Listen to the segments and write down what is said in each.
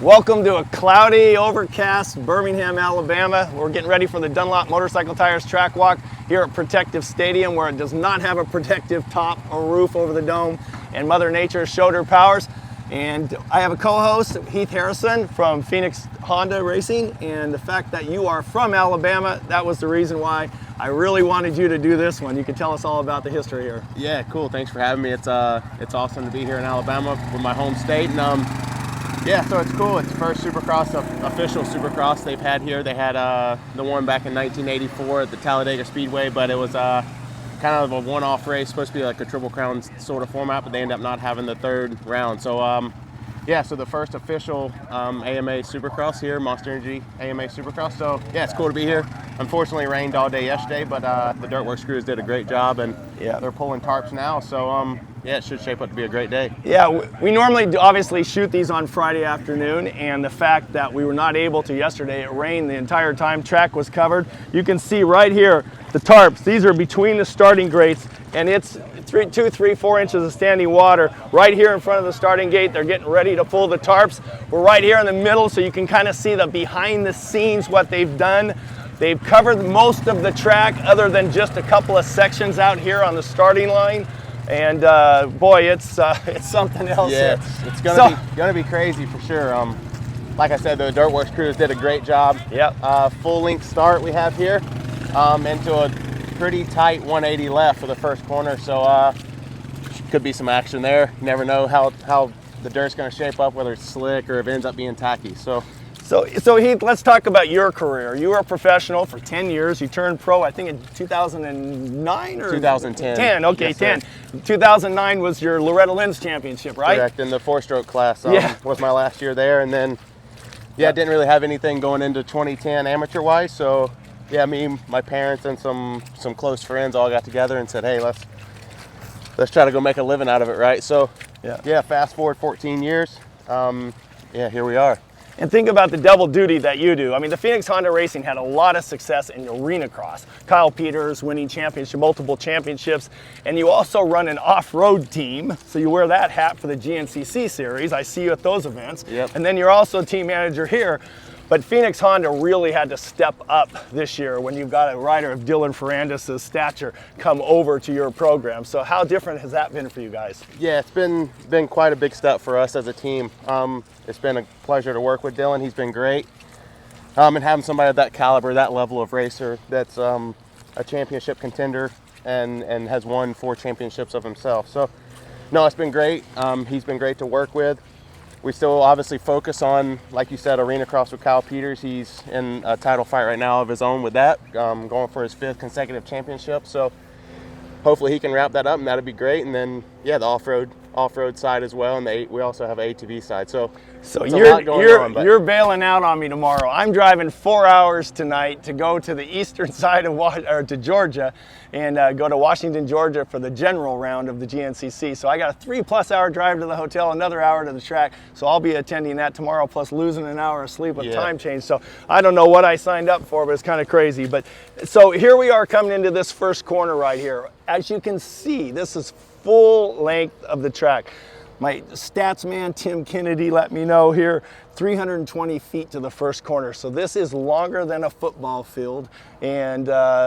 Welcome to a cloudy, overcast Birmingham, Alabama. We're getting ready for the Dunlop Motorcycle Tires Track Walk here at Protective Stadium, where it does not have a protective top or roof over the dome, and Mother Nature showed her powers. And I have a co-host, Heath Harrison from Phoenix Honda Racing, and the fact that you are from Alabama, that was the reason why I really wanted you to do this one. You can tell us all about the history here. Yeah, cool. Thanks for having me. It's awesome to be here in Alabama with my home state, and yeah, so it's cool. It's the first Supercross, official Supercross they've had here. They had the one back in 1984 at the Talladega Speedway, but it was kind of a one-off race, supposed to be like a Triple Crown sort of format, but they ended up not having the third round. So yeah, so the first official AMA Supercross here, Monster Energy AMA Supercross. So yeah, it's cool to be here. Unfortunately, it rained all day yesterday, but the Dirtworks crews did a great job, and yeah, they're pulling tarps now. So yeah, it should shape up to be a great day. Yeah, we normally obviously shoot these on Friday afternoon, and the fact that we were not able to yesterday, it rained the entire time, track was covered. You can see right here, the tarps, these are between the starting grates, and it's 2, 3, 4 inches of standing water right here in front of the starting gate. They're getting ready to pull the tarps. We're right here in the middle, so you can kind of see the behind the scenes, what they've done. They've covered most of the track other than just a couple of sections out here on the starting line. And boy, it's something else. Yeah, it's gonna be crazy for sure. Like I said, the Dirtworks crews did a great job. Yep. Full length start we have here, into a pretty tight 180 left for the first corner. So could be some action there. You never know how the dirt's gonna shape up, whether it's slick or if it ends up being tacky. So Heath, let's talk about your career. You were a professional for 10 years. You turned pro, I think, in 2009 or 2010. 10, okay, yes, 10. 2009 was your Loretta Lynn's championship, right? Correct, in the 4-stroke class. Was my last year there, and then yeah, didn't really have anything going into 2010 amateur-wise. So yeah, me, my parents, and some close friends all got together and said, hey, let's try to go make a living out of it, right? So yeah, fast forward 14 years. Yeah, here we are. And think about the double duty that you do. I mean, the Phoenix Honda Racing had a lot of success in arena cross. Kyle Peters winning multiple championships, and you also run an off-road team, so you wear that hat for the GNCC series. I see you at those events. Yep. And then you're also a team manager here. But Phoenix Honda really had to step up this year when you've got a rider of Dylan Ferrandis' stature come over to your program. So how different has that been for you guys? Yeah, it's been quite a big step for us as a team. It's been a pleasure to work with Dylan. He's been great. And having somebody of that caliber, that level of racer, that's a championship contender and has won 4 championships of himself. So no, it's been great. He's been great to work with. We still obviously focus on, like you said, arena cross with Kyle Peters. He's in a title fight right now of his own with that, going for his 5th consecutive championship. So hopefully he can wrap that up, and that'd be great. And then yeah, the off-road side as well, and we also have an ATV side. So you're bailing out on me tomorrow. I'm driving 4 hours tonight to go to the eastern side of to Georgia, and go to Washington, Georgia for the general round of the GNCC. So I got a 3+ hour drive to the hotel, another hour to the track. So I'll be attending that tomorrow, plus losing an hour of sleep with time change. So I don't know what I signed up for, but it's kind of crazy. But so here we are coming into this first corner right here. As you can see, this is full length of the track. My stats man, Tim Kennedy, let me know here, 320 feet to the first corner. So this is longer than a football field, and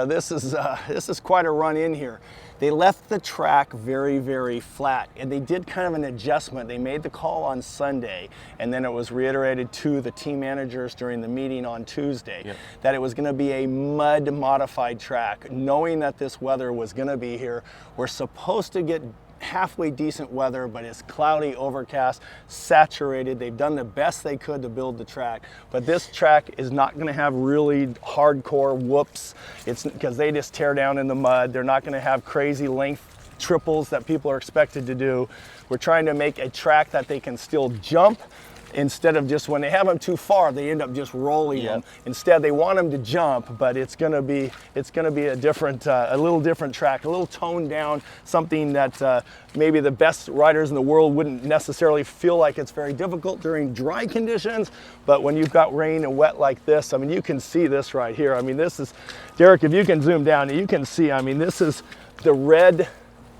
this is quite a run in here. They left the track very, very flat, and they did kind of an adjustment. They made the call on Sunday, and then it was reiterated to the team managers during the meeting on Tuesday that it was going to be a mud modified track. Knowing that this weather was going to be here, we're supposed to get halfway decent weather, but it's cloudy, overcast, saturated. They've done the best they could to build the track, but this track is not going to have really hardcore whoops. It's because they just tear down in the mud. They're not going to have crazy length triples that people are expected to do. We're trying to make a track that they can still jump, instead of just when they have them too far, they end up just rolling them. Instead, they want them to jump, but it's going to be a different, a little different track, a little toned down, something that maybe the best riders in the world wouldn't necessarily feel like it's very difficult during dry conditions. But when you've got rain and wet like this, I mean, you can see this right here. I mean, this is, Derek, if you can zoom down, you can see, I mean, this is the red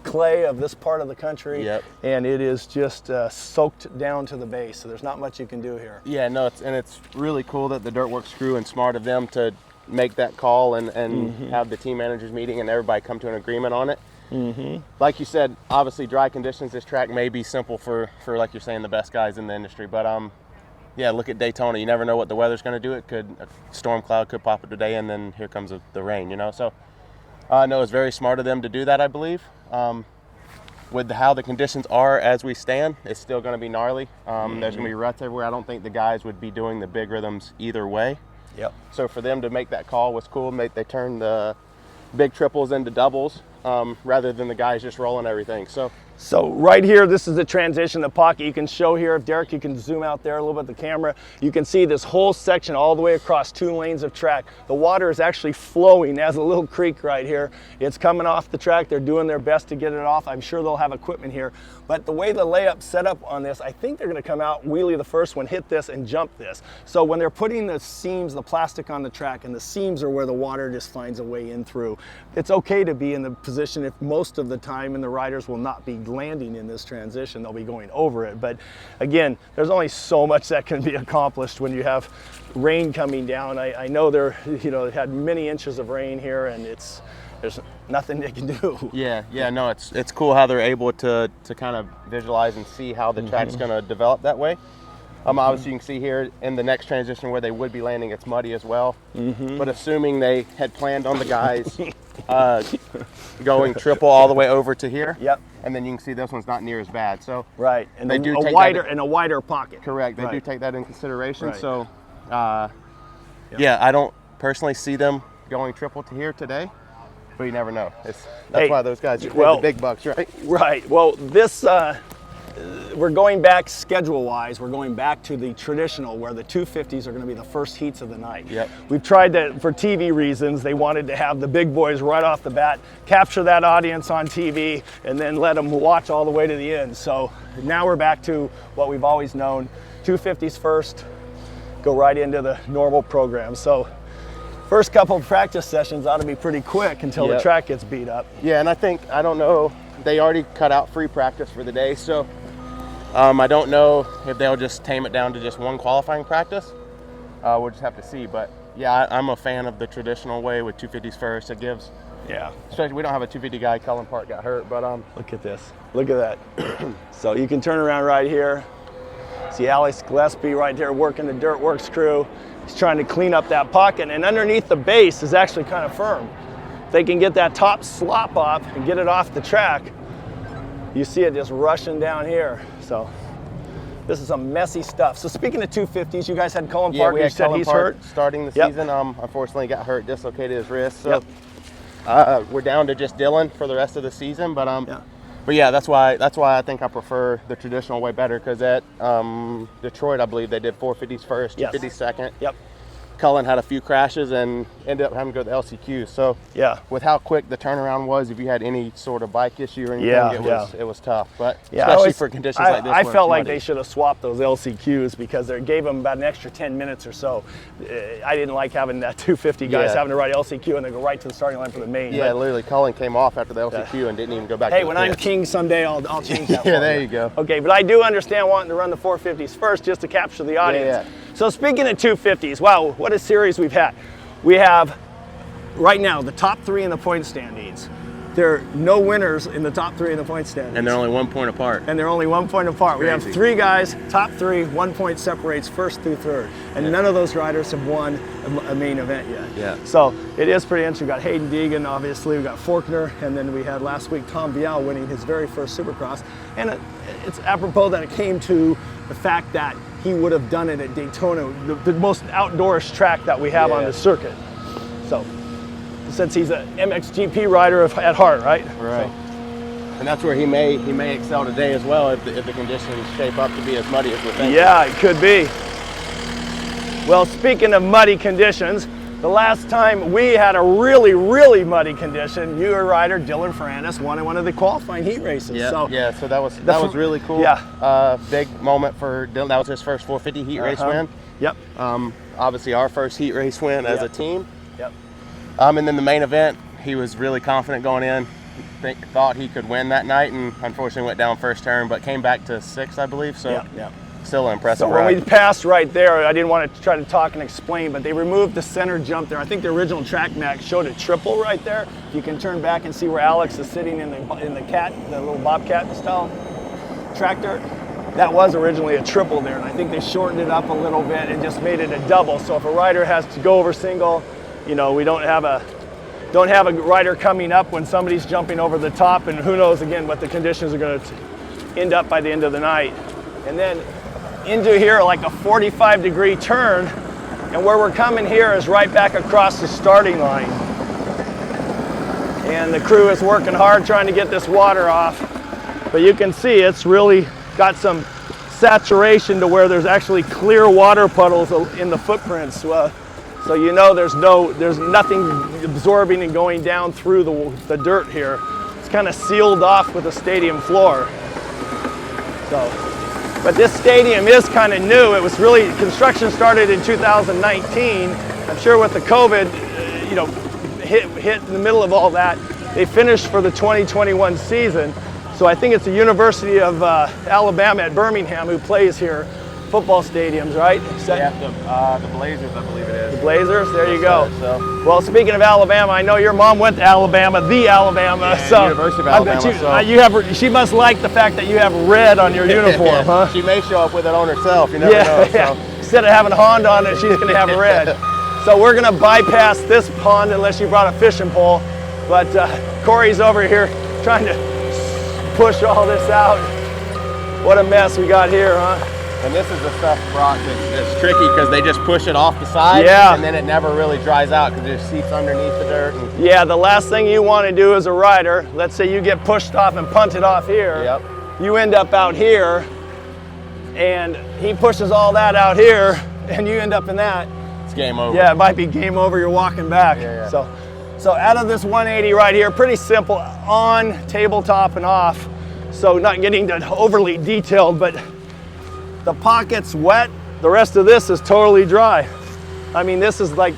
clay of this part of the country. Yep. And it is just soaked down to the base, so there's not much you can do here. Yeah, no, it's really cool that the Dirt Works crew, and smart of them to make that call and have the team managers meeting and everybody come to an agreement on it. Like you said, obviously dry conditions, this track may be simple for like you're saying, the best guys in the industry, but yeah, look at Daytona. You never know what the weather's going to do. A storm cloud could pop up today, and then here comes the rain, you know. So no, it's very smart of them to do that, I believe. With how the conditions are as we stand, it's still going to be gnarly. There's going to be ruts everywhere. I don't think the guys would be doing the big rhythms either way. Yep. So for them to make that call was cool. They turned the big triples into doubles rather than the guys just rolling everything. So right here, this is the transition, the pocket. You can show here, if Derek, you can zoom out there a little bit, the camera. You can see this whole section all the way across 2 lanes of track. The water is actually flowing as a little creek right here. It's coming off the track. They're doing their best to get it off. I'm sure they'll have equipment here. But the way the layup set up on this, I think they're going to come out, wheelie the first one, hit this, and jump this. So when they're putting the seams, the plastic on the track, and the seams are where the water just finds a way in through, it's okay to be in the position if most of the time, and the riders will not be landing in this transition, they'll be going over it. But again, there's only so much that can be accomplished when you have rain coming down. I know they had many inches of rain here, and there's nothing they can do. Yeah, no, it's cool how they're able to kind of visualize and see how the track's going to develop that way. Obviously, you can see here in the next transition where they would be landing, it's muddy as well. But assuming they had planned on the guys going triple all the way over to here, and then you can see this one's not near as bad. So right, and they do a take wider pocket. Correct. They right. do take that in consideration. Right. So yeah, I don't personally see them going triple to here today. But you never know. That's why those guys are the big bucks, right? Right. Well, this we're going back schedule-wise. We're going back to the traditional, where the 250s are going to be the first heats of the night. Yep. We've tried that for TV reasons. They wanted to have the big boys right off the bat, capture that audience on TV, and then let them watch all the way to the end. So now we're back to what we've always known: 250s first, go right into the normal program. So first couple of practice sessions ought to be pretty quick until the track gets beat up. Yeah, and I don't know, they already cut out free practice for the day, so I don't know if they'll just tame it down to just one qualifying practice. We'll just have to see, but yeah, I'm a fan of the traditional way with 250s first. It gives, especially we don't have a 250 guy, Cullen Park got hurt, but look at this, look at that. So you can turn around right here, see Alex Gillespie right there working the Dirt Works crew. He's trying to clean up that pocket, and underneath the base is actually kind of firm. If they can get that top slop off and get it off the track, you see it just rushing down here. So this is some messy stuff. So speaking of 250s, you guys had Cullen Park. We had said Cullen he's Park hurt starting the season. Unfortunately got hurt, dislocated his wrist. So we're down to just Dylan for the rest of the season. But But yeah, that's why I think I prefer the traditional way better, because at Detroit, I believe they did 450s first, 250s second. Yep. Cullen had a few crashes and ended up having to go to the LCQ. So with how quick the turnaround was, if you had any sort of bike issue or anything, it was tough. But especially for conditions like this. I felt like they should have swapped those LCQs, because they gave them about an extra 10 minutes or so. I didn't like having that 250 guys having to ride LCQ and then go right to the starting line for the main. Yeah, literally, Cullen came off after the LCQ and didn't even go back to the when I'm king someday, I'll change that. Yeah, there you go. Okay, but I do understand wanting to run the 450s first just to capture the audience. So speaking of 250s, wow, what a series we've had. We have, right now, the top 3 in the point standings. There are no winners in the top 3 in the point standings. And they're only 1 point apart. We have 3 guys, top 3, 1 point separates first through third. And none of those riders have won a main event yet. Yeah. So it is pretty interesting. We've got Hayden Deegan, obviously. We've got Faulkner. And then we had last week Tom Vial winning his very first Supercross. And it's apropos that it came to the fact that he would have done it at Daytona, the most outdoors track that we have on the circuit. So, since he's an MXGP rider at heart, right? Right. So. And that's where he may excel today as well, if the conditions shape up to be as muddy as we're thinking. Yeah, it could be. Well, speaking of muddy conditions, the last time we had a really, really muddy condition, your rider, Dylan Ferrandis, won in one of the qualifying heat races. Yeah, so that was really cool. Yeah. Big moment for Dylan. That was his first 450 heat race win. Yep. Obviously our first heat race win as a team. Yep. And then the main event, he was really confident going in. thought he could win that night, and unfortunately went down first turn, but came back to 6th, I believe. So still an impressive ride. When we passed right there, I didn't want to try to talk and explain, but they removed the center jump there. I think the original track map showed a triple right there. You can turn back and see where Alex is sitting in the little Bobcat style tractor. That was originally a triple there, and I think they shortened it up a little bit and just made it a double. So if a rider has to go over single, you know, we don't have a rider coming up when somebody's jumping over the top, and who knows again what the conditions are going to end up by the end of the night. And then into here like a 45-degree turn, and where we're coming here is right back across the starting line. And the crew is working hard trying to get this water off, but you can see it's really got some saturation to where there's actually clear water puddles in the footprints. So you know there's nothing absorbing and going down through the dirt here. It's kind of sealed off with a stadium floor. But this stadium is kind of new. It was really, construction started in 2019. I'm sure with the COVID, hit in the middle of all that, they finished for the 2021 season. So I think it's the University of Alabama at Birmingham who plays here, football stadiums, right? The Blazers, I believe it is. The Blazers, there you go. Well, speaking of Alabama, I know your mom went to Alabama, the Alabama. Yeah, University of Alabama. I bet she must like the fact that you have red on your uniform, huh? She may show up with it on herself, you never know. Yeah. Instead of having Honda on it, she's going to have red. So we're going to bypass this pond unless you brought a fishing pole. But Corey's over here trying to push all this out. What a mess we got here, huh? And this is the stuff, Broc, that's tricky because they just push it off the side, and then it never really dries out because it just seeps underneath the dirt. Yeah, the last thing you want to do as a rider, let's say you get pushed off and punted off here, you end up out here, and he pushes all that out here, and you end up in that. It's game over. Yeah, it might be game over, you're walking back. Yeah. So out of this 180 right here, pretty simple, on, tabletop, and off. So not getting to overly detailed, but the pocket's wet. The rest of this is totally dry. I mean, this is like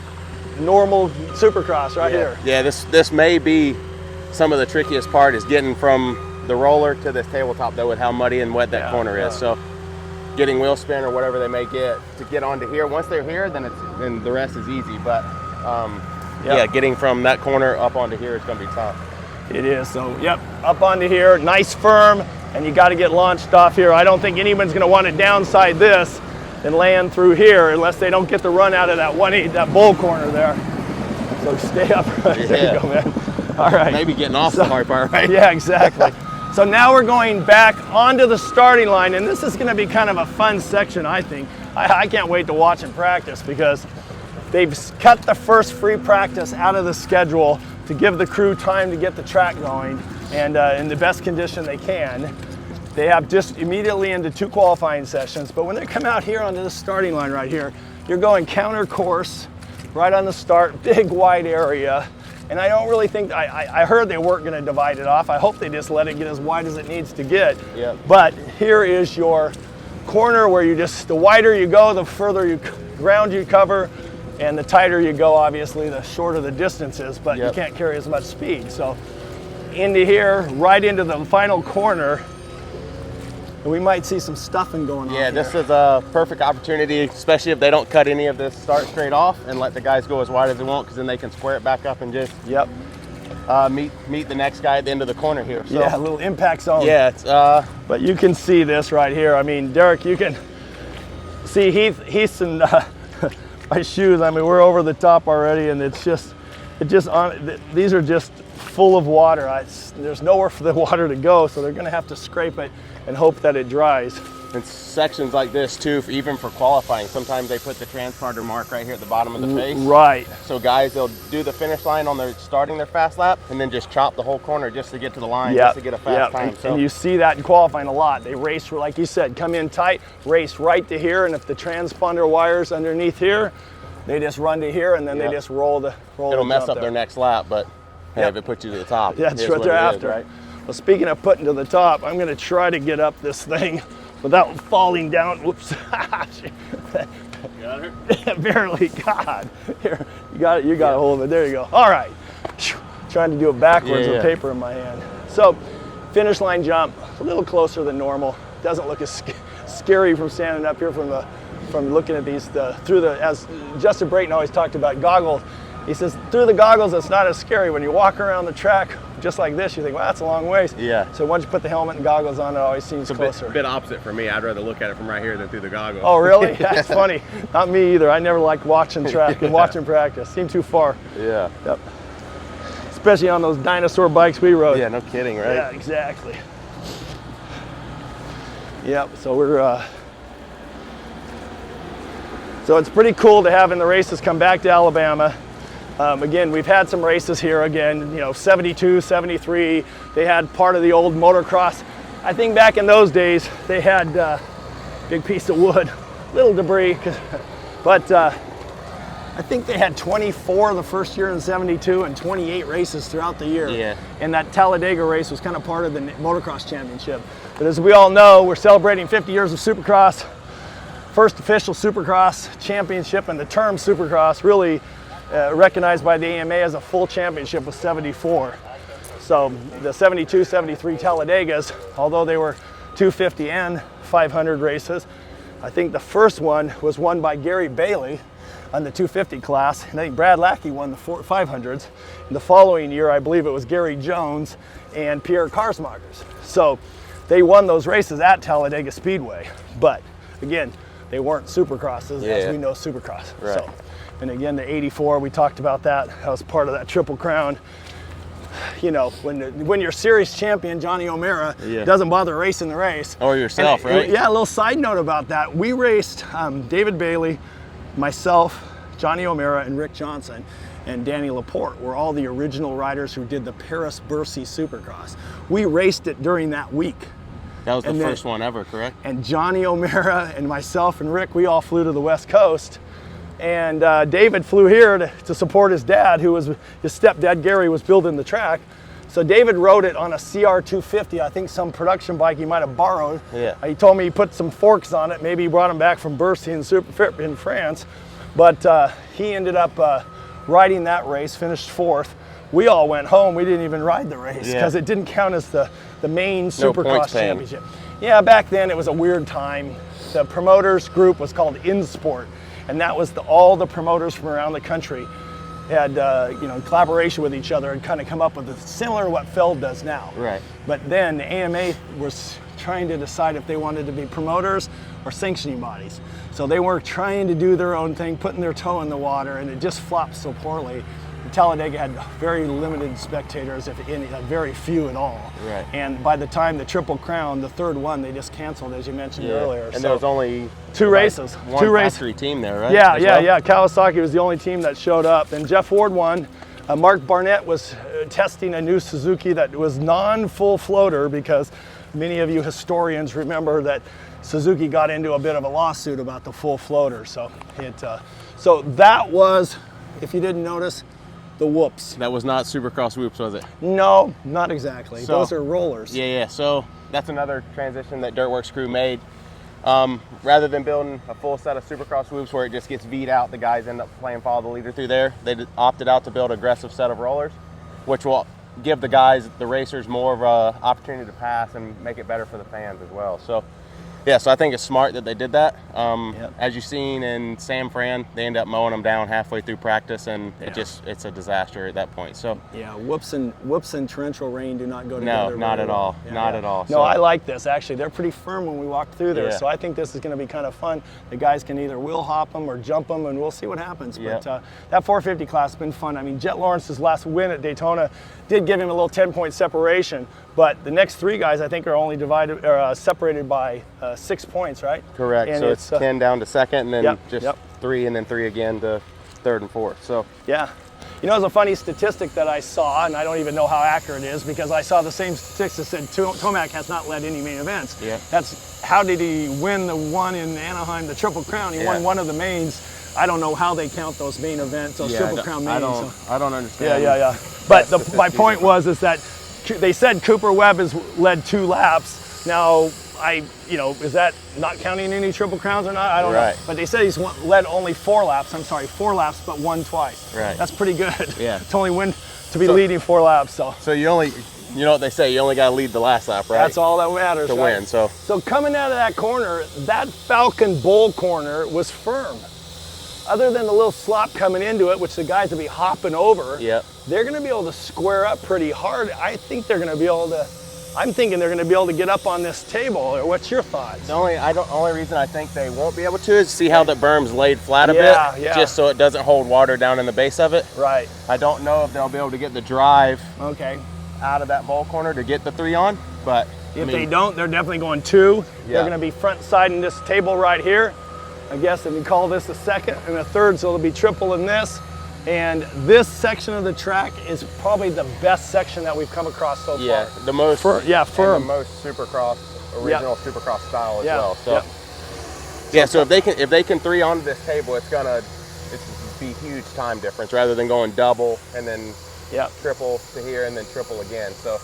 normal Supercross right here. Yeah, this may be some of the trickiest part is getting from the roller to this tabletop, though, with how muddy and wet that corner is. So getting wheel spin or whatever they may get to get onto here. Once they're here, then the rest is easy. But getting from that corner up onto here is going to be tough. It is. So, up onto here, nice firm, and you got to get launched off here. I don't think anyone's going to want to downside this and land through here unless they don't get the run out of that 180, that bull corner there. So stay up. There you go, man. All right. Maybe getting off the hard part, right? Yeah, exactly. So now we're going back onto the starting line, and this is going to be kind of a fun section, I think. I can't wait to watch and practice because they've cut the first free practice out of the schedule to give the crew time to get the track going and in the best condition they can. They have just immediately into 2 qualifying sessions, but when they come out here onto the starting line right here, you're going counter course right on the start, big wide area. And I don't really think, I heard they weren't gonna divide it off. I hope they just let it get as wide as it needs to get. But here is your corner where the wider you go, the further ground you cover, and the tighter you go, obviously, the shorter the distance is, but you can't carry as much speed. So into here, right into the final corner, and we might see some stuffing going on. Yeah, this is a perfect opportunity, especially if they don't cut any of this start straight off and let the guys go as wide as they want, because then they can square it back up and just meet the next guy at the end of the corner here. So, yeah, a little impact zone. Yeah, it's, but you can see this right here. I mean, Derek, you can see Heath and my shoes. I mean, we're over the top already, and these are just full of water. There's nowhere for the water to go, so they're going to have to scrape it and hope that it dries. And sections like this too, even for qualifying, sometimes they put the transponder mark right here at the bottom of the face. Right. So guys, they'll do the finish line on their starting their fast lap, and then just chop the whole corner just to get to the line, just to get a fast time. And you see that in qualifying a lot. They race, like you said, come in tight, race right to here, and if the transponder wire's underneath here, they just run to here, and then they just roll the It'll mess up their next lap, but hey, if it puts you to the top, that's what they're after. Right? Well, speaking of putting to the top, I'm going to try to get up this thing without falling down. Whoops. Got her? Barely. God. Here, you got a hold of it. There you go. All right. trying to do it backwards with paper in my hand. So, finish line jump, a little closer than normal. Doesn't look as scary from standing up here from looking at these as Justin Brayton always talked about goggles. He says through the goggles it's not as scary. When you walk around the track just like this, you think, well, that's a long ways. Yeah. So once you put the helmet and goggles on, it always seems closer. A bit opposite for me. I'd rather look at it from right here than through the goggles. Oh, really? That's funny. Not me either. I never liked watching track and watching practice. Seemed too far. Yeah. Yep. Especially on those dinosaur bikes we rode. Yeah, no kidding, right? Yeah, exactly. Yep. So we're. So it's pretty cool to have in the races come back to Alabama. Again, we've had some races here again, 72, 73. They had part of the old motocross. I think back in those days, they had big piece of wood, little debris, but I think they had 24 the first year in 72 and 28 races throughout the year. Yeah. And that Talladega race was kind of part of the motocross championship. But as we all know, we're celebrating 50 years of Supercross. First official Supercross championship, and the term Supercross really recognized by the AMA as a full championship was 74. So the 72, 73 Talladegas, although they were 250 and 500 races, I think the first one was won by Gary Bailey on the 250 class, and I think Brad Lackey won the 500s. And the following year, I believe it was Gary Jones and Pierre Karsmakers. So they won those races at Talladega Speedway. But again, they weren't Supercrosses as we know Supercross. Right. So, and again, the 84, we talked about that. That was part of that Triple Crown. When your series champion, Johnny O'Mara, doesn't bother racing the race. Or yourself, right? Yeah, a little side note about that. We raced David Bailey, myself, Johnny O'Mara, and Rick Johnson, and Danny Laporte were all the original riders who did the Paris-Bercy Supercross. We raced it during that week. That was the first one ever, correct? And Johnny O'Mara and myself and Rick, we all flew to the West Coast. And David flew here to support his dad, his stepdad, Gary, was building the track. So David rode it on a CR250, I think some production bike he might have borrowed. Yeah. He told me he put some forks on it. Maybe he brought them back from Bercy in France. But he ended up riding that race, finished fourth. We all went home. We didn't even ride the race because it didn't count as the main Supercross championship. Yeah, back then it was a weird time. The promoters group was called InSport, and that was all the promoters from around the country had, in collaboration with each other and kind of come up with similar to what Feld does now. Right. But then the AMA was trying to decide if they wanted to be promoters or sanctioning bodies. So they were trying to do their own thing, putting their toe in the water, and it just flopped so poorly. Talladega had very limited spectators, if any, very few at all. Right. And by the time the Triple Crown, the third one, they just canceled, as you mentioned earlier. And there was only two races. One factory team there, right? Yeah. Kawasaki was the only team that showed up, and Jeff Ward won. Mark Barnett was testing a new Suzuki that was non-full floater, because many of you historians remember that Suzuki got into a bit of a lawsuit about the full floater. So that was, if you didn't notice, the whoops. That was not Supercross whoops, was it? No, not exactly. Those are rollers. Yeah. So that's another transition that Dirtworks crew made. Rather than building a full set of Supercross whoops where it just gets V'd out, the guys end up playing follow the leader through there. They opted out to build an aggressive set of rollers, which will give the guys, the racers, more of an opportunity to pass and make it better for the fans as well. So I think it's smart that they did that. As you've seen in San Fran, they end up mowing them down halfway through practice, and it's a disaster at that point. So whoops and torrential rain do not go together. No, not at all. Not at all. No, I like this actually. They're pretty firm when we walk through there, so I think this is going to be kind of fun. The guys can either wheel hop them or jump them, and we'll see what happens. But that 450 class has been fun. I mean, Jet Lawrence's last win at Daytona did give him a little 10-point separation, but the next three guys I think are only separated by 6 points, right? Correct. And so it's 10 down to second, and then just 3, and then 3 again to third and fourth. So there's a funny statistic that I saw, and I don't even know how accurate it is, because I saw the same statistics that said Tomac has not led any main events. That's how did he win the one in Anaheim, the Triple Crown? He won one of the mains. I don't know how they count those main events, those Triple Crown mains. I don't understand. But my point was that they said Cooper Webb has led 2 laps. Now, is that not counting any Triple Crowns or not? I don't know. Right. But they said he's led only 4 laps. I'm sorry, 4 laps, but won twice. Right. That's pretty good. Yeah. To only win, to be leading 4 laps. So you know what they say, you only got to lead the last lap, right? That's all that matters. To win. So coming out of that corner, that Falcon Bowl corner was firm. Other than the little slop coming into it, which the guys will be hopping over, yep. They're going to be able to square up pretty hard. I think they're going to be able to. I'm thinking they're going to be able to get up on this table. Or what's your thoughts? The only reason I think they won't be able to is see how the berm's laid flat a bit, just so it doesn't hold water down in the base of it. Right. I don't know if they'll be able to get the drive out of that bowl corner to get the 3 on, but if they don't, they're definitely going 2. Yeah. They're going to be front siding this table right here. I guess if you call this a second and a third, so it'll be triple in this. And this section of the track is probably the best section that we've come across so far. Yeah, the most firm. And the most Supercross, original Supercross style as well. So so if they can 3 onto this table, it's be huge time difference rather than going double and then triple to here and then triple again. So.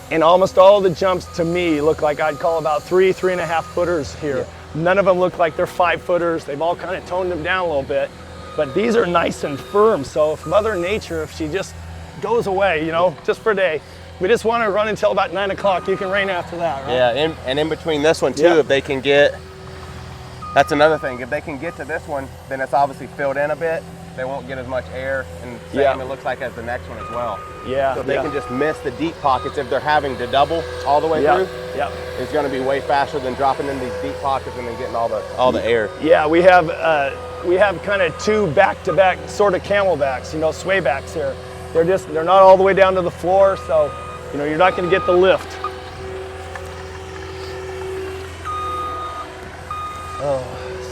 And almost all the jumps to me look like I'd call about 3.5 footers here. Yeah. None of them look like they're 5 footers. They've all kind of toned them down a little bit. But these are nice and firm. So if Mother Nature, if she just goes away, just for a day, we just want to run until about 9 o'clock. You can rain after that, right? Yeah, and in between this one too, if they can get, that's another thing. If they can get to this one, then it's obviously filled in a bit. They won't get as much air, and same it looks like as the next one as well. Yeah. So if they can just miss the deep pockets, if they're having to double all the way through, it's going to be way faster than dropping in these deep pockets and then getting all the air. Yeah, we have kind of 2 back-to-back sort of camelbacks, swaybacks here. They're not all the way down to the floor, so you're not going to get the lift.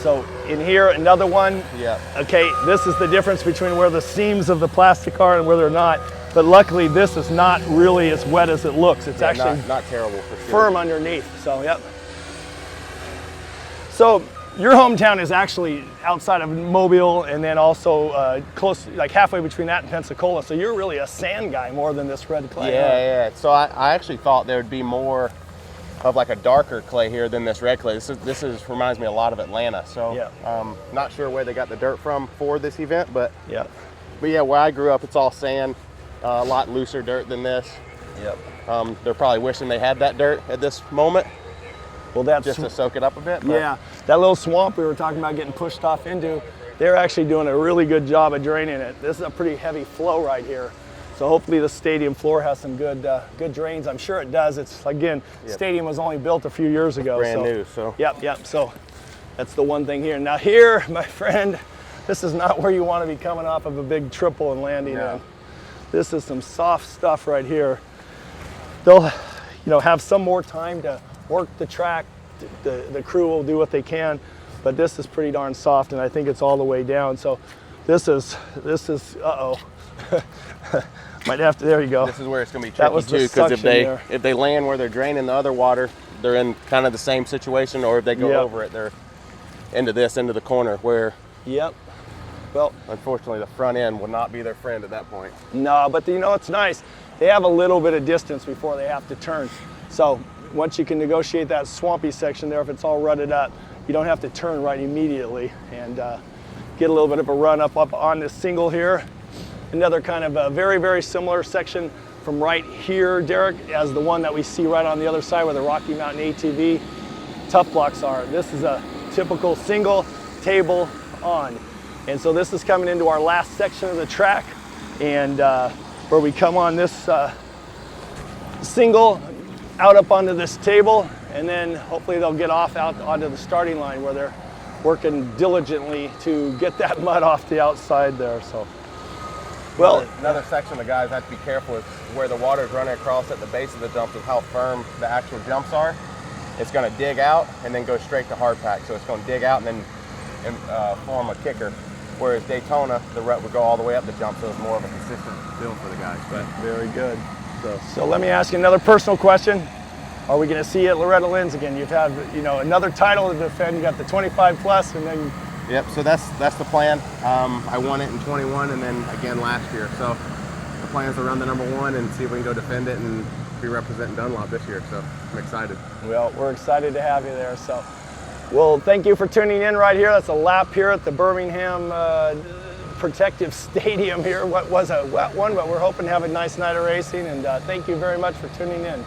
So in here, another one. Yeah. Okay, this is the difference between where the seams of the plastic are and where they're not. But luckily, this is not really as wet as it looks. It's actually not terrible for sure. Firm underneath. So So your hometown is actually outside of Mobile, and then also close, like halfway between that and Pensacola. So you're really a sand guy more than this red clay. Yeah. So I actually thought there would be more of like a darker clay here than this red clay. This reminds me a lot of Atlanta. So not sure where they got the dirt from for this event, but where I grew up, it's all sand, a lot looser dirt than this. Yep. They're probably wishing they had that dirt at this moment. Well, that's just to soak it up a bit. Yeah, that little swamp we were talking about getting pushed off into, they're actually doing a really good job of draining it. This is a pretty heavy flow right here. So hopefully the stadium floor has some good drains. I'm sure it does. It's, again, stadium was only built a few years ago. Brand new, so. Yep. So that's the one thing here. Now here, my friend, this is not where you want to be coming off of a big triple and landing in. This is some soft stuff right here. They'll, have some more time to work the track. The crew will do what they can, but this is pretty darn soft, and I think it's all the way down. So this is might have to, there you go. This is where it's going to be tricky too, because if they land where they're draining the other water, they're in kind of the same situation, or if they go over it, they're into the corner where. Yep. Well, unfortunately, the front end will not be their friend at that point. No, but it's nice. They have a little bit of distance before they have to turn. So once you can negotiate that swampy section there, if it's all rutted up, you don't have to turn right immediately and get a little bit of a run up on this single here. Another kind of a very, very similar section from right here, Derek, as the one that we see right on the other side where the Rocky Mountain ATV tough blocks are. This is a typical single table on. And so this is coming into our last section of the track, and where we come on this single out up onto this table, and then hopefully they'll get off out onto the starting line where they're working diligently to get that mud off the outside there. So. Well, another section the guys have to be careful is where the water is running across at the base of the jumps is how firm the actual jumps are. It's going to dig out and then go straight to hard pack. So it's going to dig out and then form a kicker. Whereas Daytona, the rut would go all the way up the jump, so it's more of a consistent build for the guys. But very good. So let me ask you another personal question. Are we going to see you at Loretta Lynn's again? You've had another title to defend. You got the 25 plus, and then. Yep, so that's the plan. I won it in 21 and then again last year. So the plan is to run the number 1 and see if we can go defend it and be representing Dunlop this year, so I'm excited. Well, we're excited to have you there. So, well, thank you for tuning in right here. That's a lap here at the Birmingham Protective Stadium here. What was a wet one, but we're hoping to have a nice night of racing. And thank you very much for tuning in.